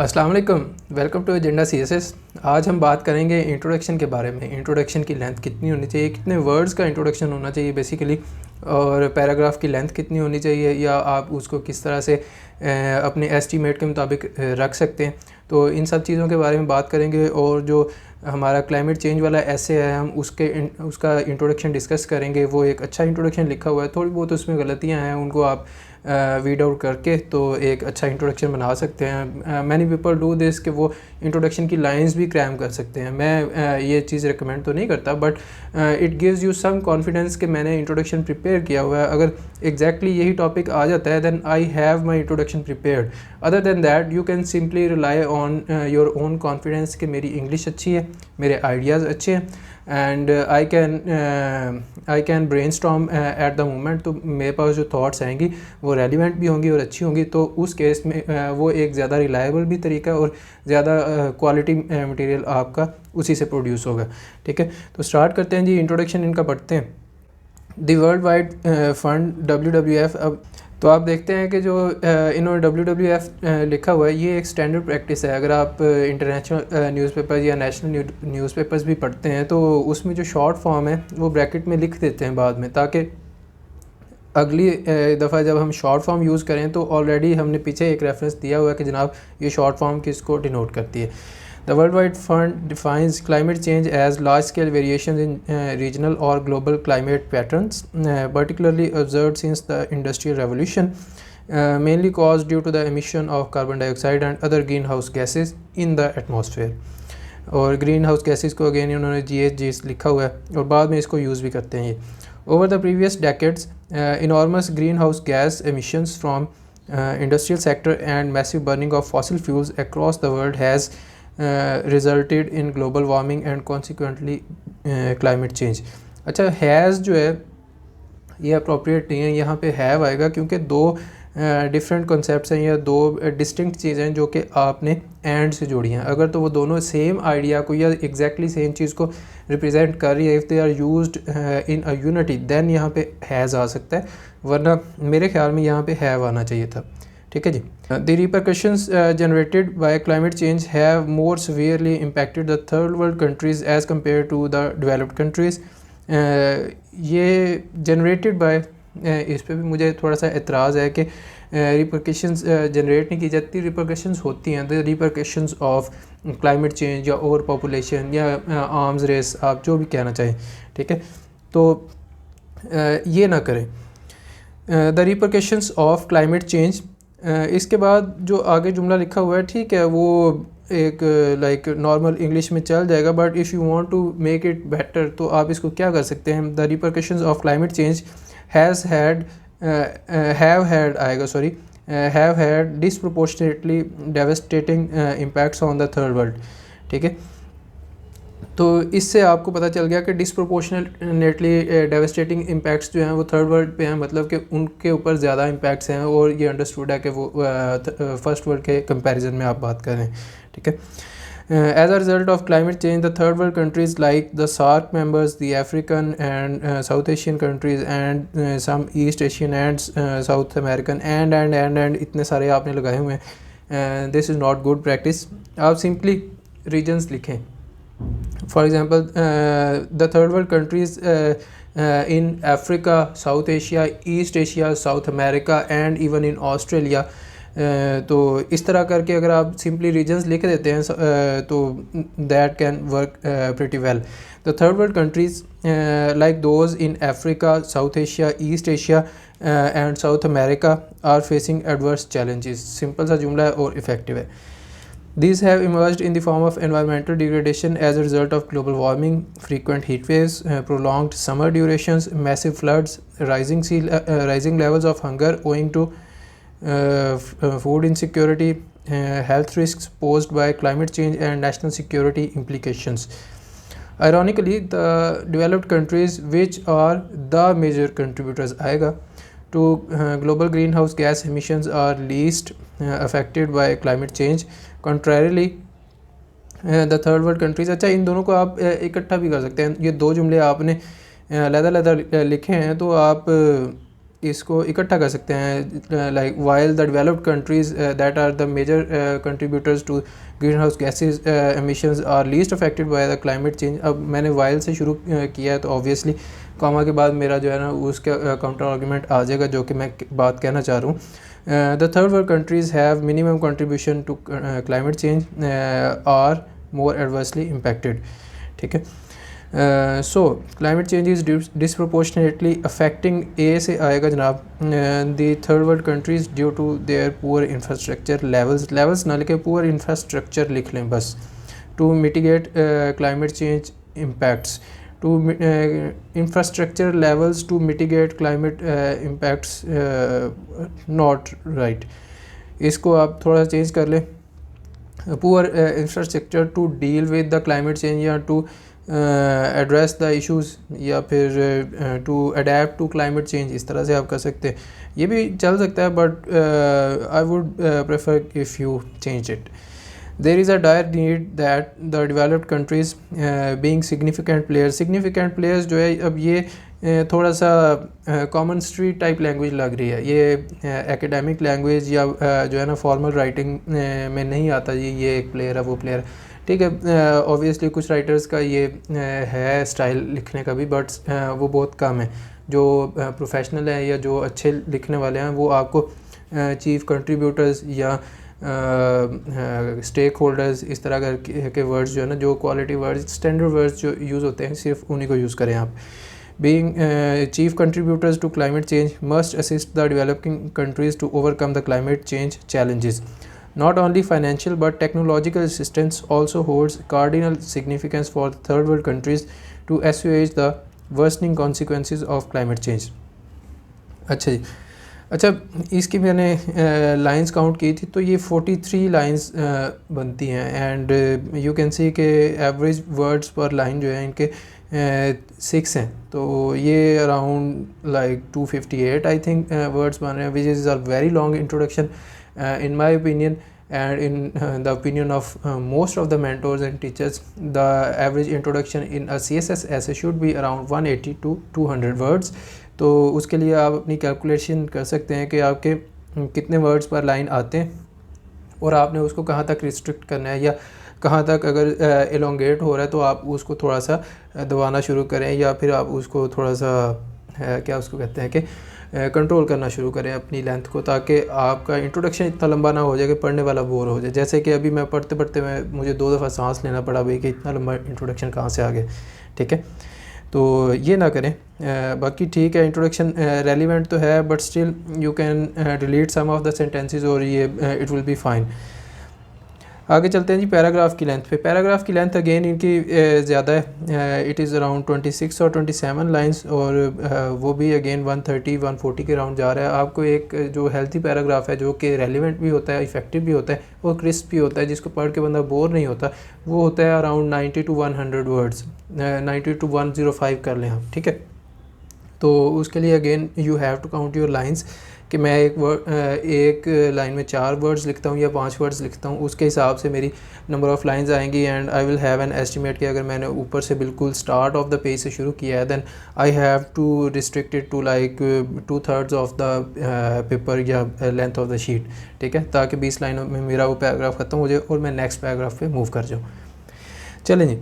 अस्सलाम वालेकुम, welcome to agenda CSS. आज हम बात करेंगे इंट्रोडक्शन के बारे में। इंट्रोडक्शन की लेंथ कितनी होनी चाहिए, कितने वर्ड्स का इंट्रोडक्शन होना चाहिए बेसिकली, और पैराग्राफ की लेंथ कितनी होनी चाहिए, या आप उसको किस तरह से अपने एस्टीमेट के मुताबिक रख सकते हैं। तो इन सब चीज़ों के बारे में बात करेंगे। और जो हमारा क्लाइमेट चेंज वाला एसे है, हम उसका इंट्रोडक्शन डिस्कस करेंगे। वो एक अच्छा इंट्रोडक्शन लिखा हुआ है, थोड़ी बहुत उसमें गलतियाँ हैं, उनको आप वीड आउट करके तो एक अच्छा इंट्रोडक्शन बना सकते हैं। मैनी पीपल डू दिस कि वो इंट्रोडक्शन की लाइंस भी क्रैम कर सकते हैं। मैं ये चीज़ रिकमेंड तो नहीं करता, but it gives you some confidence कि मैंने इंट्रोडक्शन प्रिपेयर किया हुआ है। अगर एग्जैक्टली यही टॉपिक आ जाता है, then I have my introduction prepared. Other than that you can simply rely on your own confidence कि मेरी इंग्लिश अच्छी है, मेरे आइडियाज़ अच्छे हैं, and I can brainstorm at the moment. तो मेरे पास जो थाट्स आएंगी वो रेलिवेंट भी होंगी और अच्छी होंगी। तो उस केस में वो एक ज़्यादा रिलायबल भी तरीका है और ज़्यादा क्वालिटी मटेरियल आपका उसी से प्रोड्यूस होगा। ठीक है, तो स्टार्ट करते हैं जी। इंट्रोडक्शन इनका पढ़ते हैं। The world wide fund WWF। अब तो आप देखते हैं कि जो इन्होंने WWF लिखा हुआ है, ये एक स्टैंडर्ड प्रैक्टिस है। अगर आप इंटरनेशनल न्यूज़पेपर्स या नेशनल न्यूज़पेपर्स भी पढ़ते हैं तो उसमें जो शॉर्ट फॉर्म है वो ब्रैकेट में लिख देते हैं बाद में, ताकि अगली दफ़ा जब हम शॉर्ट फॉर्म यूज़ करें तो ऑलरेडी हमने पीछे एक रेफरेंस दिया हुआ है कि जनाब ये शॉर्ट फॉर्म किसको डिनोट करती है। The world wide fund defines climate change as large scale variation in regional और global climate patterns particularly observed since the industrial revolution mainly caused due to the emission of carbon dioxide and other greenhouse gases in the atmosphere। और green house gases को again इन्होंने GHGs लिखा हुआ है और बाद में इसको यूज़ भी करते हैं ये। Over the previous decades enormous greenhouse gas emissions from industrial sector and massive burning of fossil fuels across the world has resulted in global warming and consequently climate change। अच्छा, हैज़ जो है ये appropriate नहीं है, यहाँ पे have आएगा क्योंकि दो डिफरेंट कॉन्सेप्ट्स हैं या दो डिस्टिंक्ट चीज़ें हैं जो कि आपने एंड से जोड़ी हैं। अगर तो वो दोनों सेम आइडिया को या एग्जैक्टली सेम चीज़ को रिप्रेजेंट कर रही है, if they are used in a unity, then यहाँ पे हैज़ आ सकता है, वरना मेरे ख्याल में यहाँ पे हैव आना चाहिए था। ठीक है जी। The repercussions generated by climate change have more severely impacted the third world countries as compare to the developed countries. ये जनरेटेड बाय, इस पे भी मुझे थोड़ा सा एतराज़ है कि रिपरकशंस जनरेट नहीं की जाती, रिपरकशंस होती हैं। The repercussions of climate change या ओवर पॉपुलेशन या आर्म्स रेस, आप जो भी कहना चाहें। ठीक है, तो ये ना करें। The repercussions of climate change, इसके बाद जो आगे जुमला लिखा हुआ है, ठीक है, वो एक लाइक नॉर्मल इंग्लिश में चल जाएगा, but if you want to make it better तो आप इसको क्या कर सकते हैं। The repercussions of climate change has had have had आएगा, sorry, have had disproportionately devastating impacts on the third world. ठीक है, तो इससे आपको पता चल गया कि डिसप्रोपोर्शनेटली डेवास्टेटिंग इम्पैक्ट्स जो हैं वो थर्ड वर्ल्ड पे हैं, मतलब कि उनके ऊपर ज़्यादा इम्पैक्ट्स हैं, और ये अंडरस्टूड है कि वो फर्स्ट वर्ल्ड के कंपैरिजन में आप बात कर रहे हैं। ठीक है, as a result of climate change, the third world countries like the SAARC members, the African and South Asian countries, and some East Asian and South American and इतने सारे आपने लगाए हुए हैं। This is not good practice। आप simply regions लिखें। For example, the third world countries in Africa, South Asia, East Asia, South America and even in Australia। तो इस तरह करके अगर आप सिंपली रीजन्स लिख देते हैं तो that can work pretty well. The third world countries like those in Africa, South Asia, East Asia and South America are facing adverse challenges. Simple सा जुमला है और इफेक्टिव है। These have emerged in the form of environmental degradation as a result of global warming, frequent heat waves, prolonged summer durations, massive floods, rising levels of hunger owing to food insecurity, health risks posed by climate change and national security implications। Ironically, the developed countries, which are the major contributors आएगा to global greenhouse gas emissions, are least affected by climate change। Contrarily, the third world countries। अच्छा, इन दोनों को आप इकट्ठा भी कर सकते हैं। ये दो जुमले आपने अलग-अलग लिखे हैं, तो आप इसको इकट्ठा कर सकते हैं, like while the developed countries that are the major contributors to greenhouse gases emissions are least affected by the climate change. अब मैंने वाइल से शुरू किया है तो ऑब्वियसली कॉमा के बाद मेरा जो है ना उसका काउंटर आर्गूमेंट आ जाएगा जो कि मैं बात कहना चाह रहा हूँ। The third world countries have minimum contribution to climate change are more adversely impacted. ठीक है, so climate change is disproportionately affecting, ए से आएगा जनाब the third world countries due to their poor infrastructure levels ना लिखे, पुअर इंफ्रास्ट्रक्चर लिख लें बस, to mitigate climate change impacts, to infrastructure levels to mitigate climate impacts not right। इसको आप थोड़ा चेंज कर लें, poor infrastructure to deal with the climate change या to address the issues या फिर to adapt to climate change, इस तरह से आप कर सकते हैं। ये भी चल सकता है but I would prefer if you change it। There is a dire need that the developed countries being significant players जो है, अब ये थोड़ा सा कॉमन स्ट्रीट टाइप लैंग्वेज लग रही है, ये एकेडमिक लैंग्वेज या जो है ना फॉर्मल राइटिंग में नहीं आता जी, ये एक प्लेयर है वो प्लेयर है। ठीक है, ऑब्वियसली कुछ राइटर्स का ये है स्टाइल लिखने का भी, बट वो बहुत कम है। जो प्रोफेशनल है या जो अच्छे लिखने वाले हैं वो आपको चीफ कंट्रीब्यूटर्स या स्टेक होल्डर्स इस तरह के वर्ड्स जो है ना, जो क्वालिटी वर्ड्स स्टैंडर्ड वर्ड्स जो यूज़ होते हैं सिर्फ उन्हीं को यूज़ करें आप। Being chief contributors to climate change must assist the developing countries to overcome the climate change challenges. Not only financial but technological assistance also holds cardinal significance for the third world countries to assuage the worsening consequences of climate change। अच्छा जी, अच्छा इसकी मैंने lines count की थी तो ये 43 lines बनती हैं एंड यू कैन सी के एवरेज वर्ड्स पर लाइन जो है इनके 6 हैं, तो ये around like 258 I think words बन रहे हैं, which is a very long introduction in my opinion and in the opinion of most of the mentors and teachers. The average introduction in a CSS essay should be around 180 to 200 words। तो उसके लिए आप अपनी calculation कर सकते हैं कि आपके कितने वर्ड्स पर लाइन आते हैं और आपने उसको कहाँ तक रिस्ट्रिक्ट करना है या कहाँ तक अगर एलोंगेट हो रहा है तो आप उसको थोड़ा सा दबाना शुरू करें या फिर आप उसको थोड़ा सा क्या उसको कहते हैं कि कंट्रोल करना शुरू करें अपनी लेंथ को, ताकि आपका इंट्रोडक्शन इतना लंबा ना हो जाए कि पढ़ने वाला बोर हो जाए। जैसे कि अभी मैं पढ़ते पढ़ते मुझे 2 दफ़ा सांस लेना पड़ा भाई कि इतना लंबा इंट्रोडक्शन कहाँ से आ गया। ठीक है, तो ये ना करें। बाकी ठीक है, इंट्रोडक्शन रेलिवेंट तो है but still you can delete some of the sentences और ये इट विल बी फाइन। आगे चलते हैं जी पैराग्राफ की लेंथ पे। पैराग्राफ की लेंथ अगेन इनकी ज़्यादा है, इट इज़ अराउंड 26 और 27 लाइंस और वो भी अगेन 130-140 के राउंड जा रहा है। आपको एक जो हेल्थी पैराग्राफ है जो कि रेलिवेंट भी होता है, इफेक्टिव भी होता है और क्रिस्प भी होता है, जिसको पढ़ के बंदा बोर नहीं होता, वो होता है अराउंड 90 to 100 वर्ड्स, 90 to 105 कर लें आप। ठीक है, तो उसके लिए again you have to count your lines कि मैं एक लाइन में 4 वर्ड्स लिखता हूँ या 5 वर्ड्स लिखता हूँ, उसके हिसाब से मेरी नंबर ऑफ़ लाइंस आएंगी and I will have an estimate कि अगर मैंने ऊपर से बिल्कुल स्टार्ट ऑफ द पेज से शुरू किया है then I have to restrict it to like 2/3 of the paper या लेंथ ऑफ द शीट। ठीक है, ताकि 20 लाइनों में मेरा वो पैराग्राफ ख़त्म हो जाए और मैं नेक्स्ट पैराग्राफ पे मूव कर जाऊँ। चलें जी,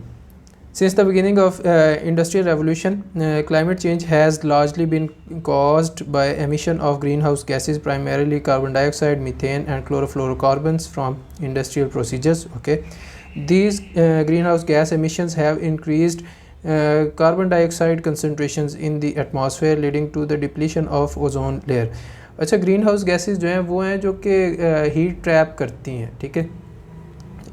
Since the beginning of industrial revolution, climate change has largely been caused by emission of greenhouse gases, primarily carbon dioxide, methane, and chlorofluorocarbons from industrial procedures. Okay, these greenhouse gas emissions have increased carbon dioxide concentrations in the atmosphere, leading to the depletion of ozone layer. अच्छा, green house gases जो हैं वो हैं जो कि heat trap करती हैं। ठीक है,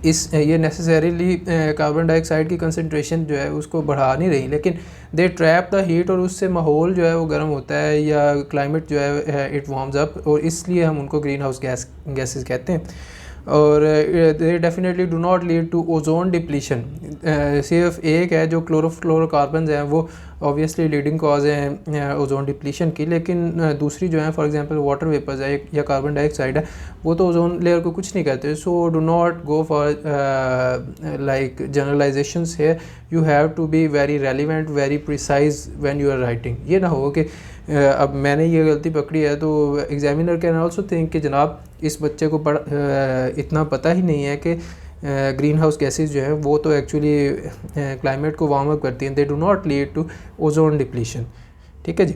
ये नेसेसरीली कार्बन डाइऑक्साइड की कंसंट्रेशन जो है उसको बढ़ा नहीं रही, लेकिन दे ट्रैप द हीट और उससे माहौल जो है वो गर्म होता है या क्लाइमेट जो है इट वार्म्स अप, और इसलिए हम उनको ग्रीन हाउस गैसेस कहते हैं। और they definitely do not lead to ozone depletion. सिर्फ एक है जो क्लोरोफ्लोरोकार्बन हैं वो ऑब्वियसली लीडिंग कॉज है ओजोन डिप्लीशन की, लेकिन दूसरी जो है फॉर एग्जांपल वाटर वेपर्स है या कार्बन डाइऑक्साइड है, वो तो ओजोन लेयर को कुछ नहीं कहते. So do not go for like generalizations है. You have to be very relevant, very precise when you are writing. ये ना हो कि अब मैंने ये गलती पकड़ी है तो एग्जामिनर कैन आल्सो थिंक कि जनाब इस बच्चे को इतना पता ही नहीं है कि ग्रीन हाउस गैसेज जो हैं वो तो एक्चुअली क्लाइमेट को वार्म अप करती हैं. They do not lead to ozone depletion. ठीक है जी,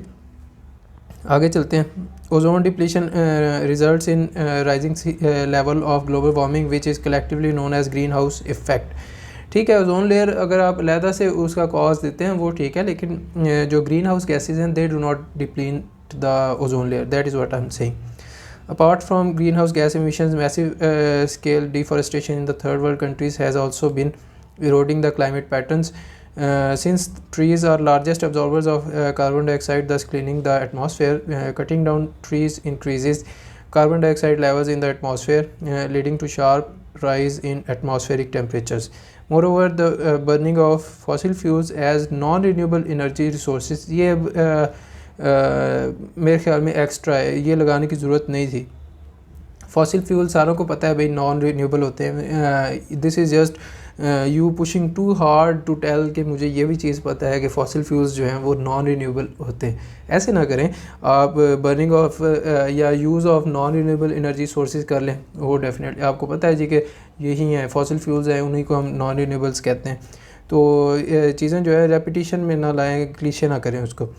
आगे चलते हैं. Ozone depletion results in rising level of global warming which is collectively known as greenhouse effect. ठीक है, ओजोन लेयर अगर आप अलहदा से उसका कॉज देते हैं वो ठीक है, लेकिन जो ग्रीन हाउस गैसेज हैं they do not deplete the ozone layer. That is what I am saying. Apart from greenhouse gas emissions, massive scale deforestation in the third world countries has also been eroding the climate patterns. Since trees are largest absorbers of carbon dioxide, thus cleaning the atmosphere, cutting down trees increases carbon dioxide levels in the atmosphere, leading to sharp rise in atmospheric temperatures. Moreover, the burning of fossil fuels as non-renewable energy resources, ये मेरे ख्याल में extra है, ये लगाने की ज़रूरत नहीं थी. फॉसिल फ्यूल सारों को पता है भाई नॉन रिन्यूएबल होते हैं. This is just you pushing too hard to tell कि मुझे ये भी चीज़ पता है कि फॉसिल फ्यूल्स जो हैं वो नॉन रिन्यूएबल होते हैं. ऐसे ना करें आप. बर्निंग ऑफ या use of non renewable energy sources कर लें, वो डेफिनेटली आपको पता है जी कि यही हैं फॉसिल फ्यूल्स हैं, उन्हीं को हम नॉन रिन्यूएबल्स कहते हैं. तो चीज़ें जो है रेपिटिशन में ना लाएँ, क्लीशे ना करें उसको.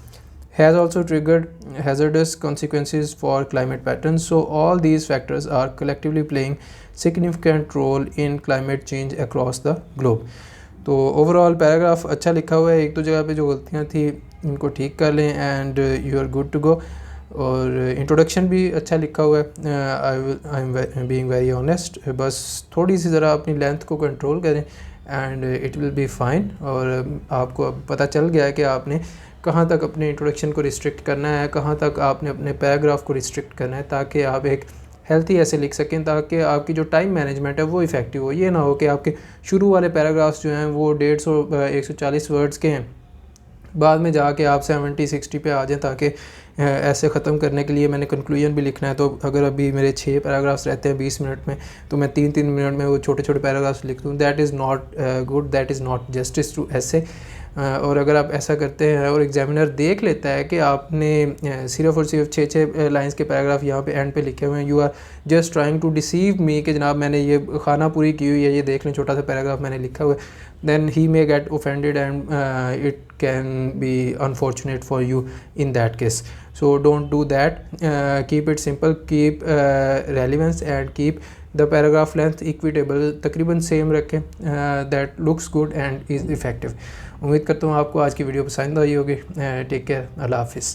Has also triggered hazardous consequences for climate patterns. So all these factors are collectively playing significant role in climate change across the globe. तो ओवरऑल पैराग्राफ अच्छा लिखा हुआ है. एक तो जगह पे जो गलतियाँ थी इनको ठीक कर लें and you are good to go. और इंट्रोडक्शन भी अच्छा लिखा हुआ है. I am being very honest. बस थोड़ी सी ज़रा अपनी लेंथ को कंट्रोल करें and it will be fine. और आपको अब पता चल गया है कि आपने कहाँ तक अपने इंट्रोडक्शन को रिस्ट्रिक्ट करना है, कहाँ तक आपने अपने पैराग्राफ को रिस्ट्रिक्ट करना है, ताकि आप एक हेल्थी ऐसे लिख सकें, ताकि आपकी जो टाइम मैनेजमेंट है वो इफ़ेक्टिव हो. ये ना हो कि आपके शुरू वाले पैराग्राफ्स जो हैं वो 150-140 वर्ड्स के हैं, बाद में जाके आप 70-60 पे आ जाएं, ताकि ऐसे ख़त्म करने के लिए मैंने कंक्लूजन भी लिखना है. तो अगर अभी मेरे 6 पैराग्राफ्स रहते हैं 20 मिनट में, तो मैं 3-3 मिनट में वो छोटे छोटे पैराग्राफ्स लिख दूँ. That is not good, that is not justice to ऐसे. और अगर आप ऐसा करते हैं और एग्जामिनर देख लेता है कि आपने सिर्फ और सिर्फ 6 लाइंस के पैराग्राफ यहाँ पे एंड पे लिखे हुए हैं, you are just trying to deceive me कि जनाब मैंने ये खाना पूरी की हुई है, ये देख लें छोटा सा पैराग्राफ मैंने लिखा हुआ है, then he may get offended and it can be unfortunate for you in that case. So don't do that. Keep it simple, keep relevance and keep the paragraph length equitable, तकरीबन same रखें. that looks good and is effective. उम्मीद करता हूँ आपको आज की video पसंद आई होगी. टेक केयर, अल्लाह हाफिज़.